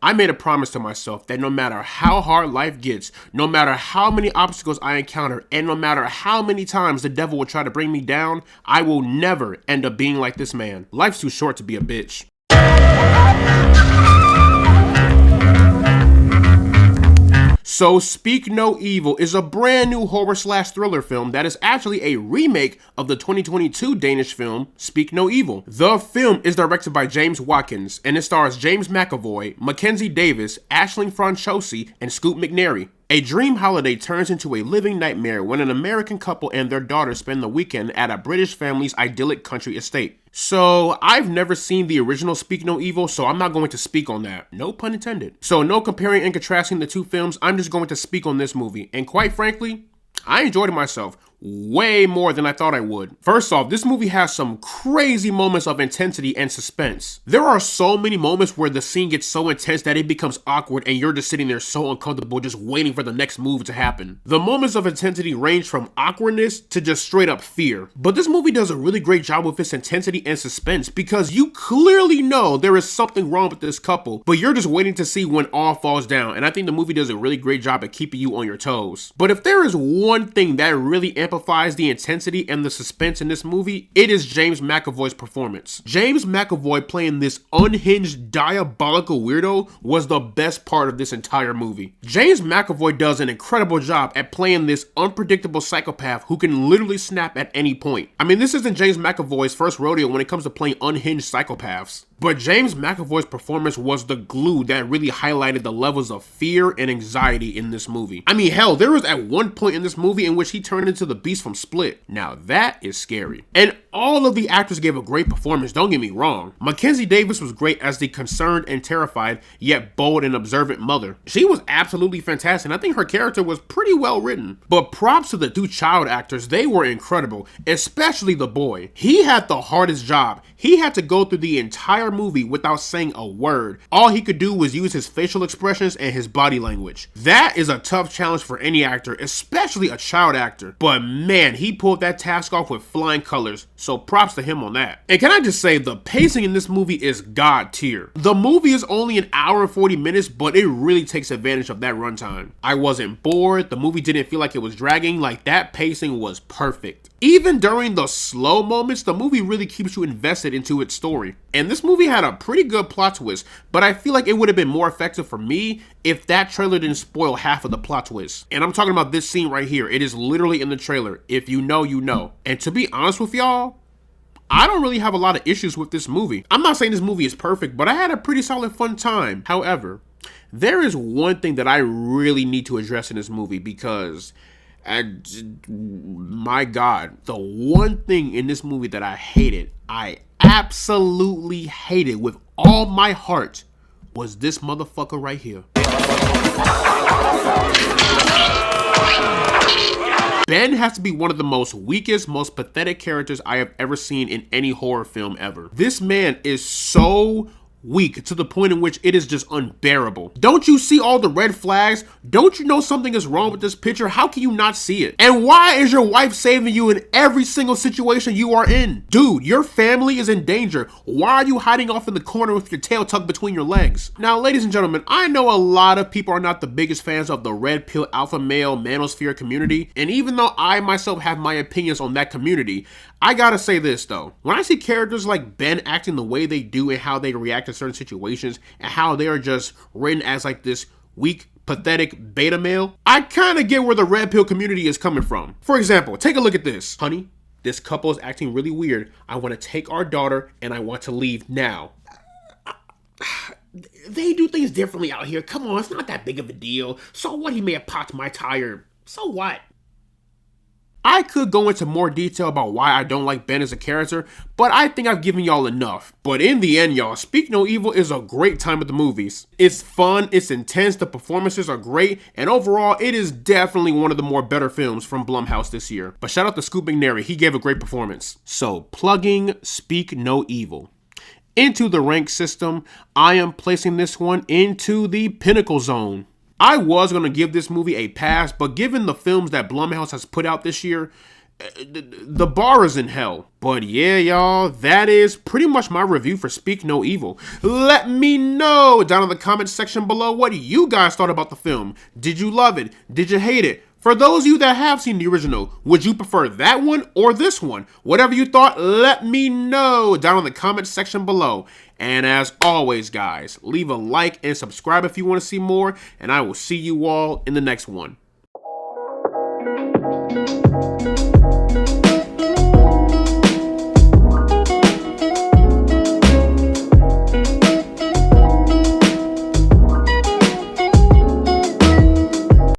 I made a promise to myself that no matter how hard life gets, no matter how many obstacles I encounter, and no matter how many times the devil will try to bring me down, I will never end up being like this man. Life's too short to be a bitch. So Speak No Evil is a brand new horror/thriller film that is actually a remake of the 2022 Danish film Speak No Evil. The film is directed by James Watkins and it stars James McAvoy, Mackenzie Davis, Aisling Franchosi, and Scoot McNairy. A dream holiday turns into a living nightmare when an American couple and their daughter spend the weekend at a British family's idyllic country estate. So, I've never seen the original Speak No Evil, so I'm not going to speak on that. No pun intended. So, no comparing and contrasting the two films, I'm just going to speak on this movie. And quite frankly, I enjoyed myself way more than I thought I would. First off, this movie has some crazy moments of intensity and suspense. There are so many moments where the scene gets so intense that it becomes awkward and you're just sitting there so uncomfortable just waiting for the next move to happen. The moments of intensity range from awkwardness to just straight up fear. But this movie does a really great job with its intensity and suspense because you clearly know there is something wrong with this couple, but you're just waiting to see when all falls down, and I think the movie does a really great job at keeping you on your toes. But if there is one thing that really amplifies the intensity and the suspense in this movie, it is James McAvoy's performance. James McAvoy playing this unhinged, diabolical weirdo was the best part of this entire movie. James McAvoy does an incredible job at playing this unpredictable psychopath who can literally snap at any point. I mean, this isn't James McAvoy's first rodeo when it comes to playing unhinged psychopaths. But James McAvoy's performance was the glue that really highlighted the levels of fear and anxiety in this movie. I mean, hell, there was at one point in this movie in which he turned into the beast from Split. Now that is scary. And all of the actors gave a great performance, don't get me wrong. Mackenzie Davis was great as the concerned and terrified, yet bold and observant mother. She was absolutely fantastic, and I think her character was pretty well written. But props to the two child actors, they were incredible, especially the boy. He had the hardest job. He had to go through the entire movie without saying a word. All he could do was use his facial expressions and his body language. That is a tough challenge for any actor, especially a child actor. But man, he pulled that task off with flying colors, so props to him on that. And can I just say, the pacing in this movie is god tier. The movie is only an hour and 40 minutes, but it really takes advantage of that runtime. I wasn't bored, the movie didn't feel like it was dragging, like that pacing was perfect. Even during the slow moments, the movie really keeps you invested into its story. And this movie had a pretty good plot twist, but I feel like it would have been more effective for me if that trailer didn't spoil half of the plot twist. And I'm talking about this scene right here. It is literally in the trailer. If you know, you know. And to be honest with y'all, I don't really have a lot of issues with this movie. I'm not saying this movie is perfect, but I had a pretty solid fun time. However, there is one thing that I really need to address in this movie because my God, the one thing in this movie that I absolutely hated with all my heart was this motherfucker right here. Ben has to be one of the most weakest, most pathetic characters I have ever seen in any horror film ever. This man is so weak to the point in which it is just unbearable. Don't you see all the red flags? Don't you know something is wrong with this picture? How can you not see it? And why is your wife saving you in every single situation you are in? Dude, your family is in danger. Why are you hiding off in the corner with your tail tucked between your legs? Now, ladies and gentlemen, I know a lot of people are not the biggest fans of the red pill alpha male manosphere community, and even though I myself have my opinions on that community, I gotta say this though. When I see characters like Ben acting the way they do and how they react to certain situations and how they are just written as like this weak, pathetic beta male, I kind of get where the red pill community is coming from. For example, take a look at this. Honey, this couple is acting really weird. I want to take our daughter and I want to leave now. They do things differently out here. Come on, it's not that big of a deal. So what, he may have popped my tire. So what? I could go into more detail about why I don't like Ben as a character, but I think I've given y'all enough. But in the end, y'all, Speak No Evil is a great time at the movies. It's fun, it's intense, the performances are great, and overall, it is definitely one of the more better films from Blumhouse this year. But shout out to Scoot McNairy, he gave a great performance. So, plugging Speak No Evil into the rank system, I am placing this one into the pinnacle zone. I was going to give this movie a pass, but given the films that Blumhouse has put out this year, the bar is in hell. But yeah, y'all, that is pretty much my review for Speak No Evil. Let me know down in the comment section below what you guys thought about the film. Did you love it? Did you hate it? For those of you that have seen the original, would you prefer that one or this one? Whatever you thought, let me know down in the comment section below. And as always, guys, leave a like and subscribe if you want to see more, and I will see you all in the next one.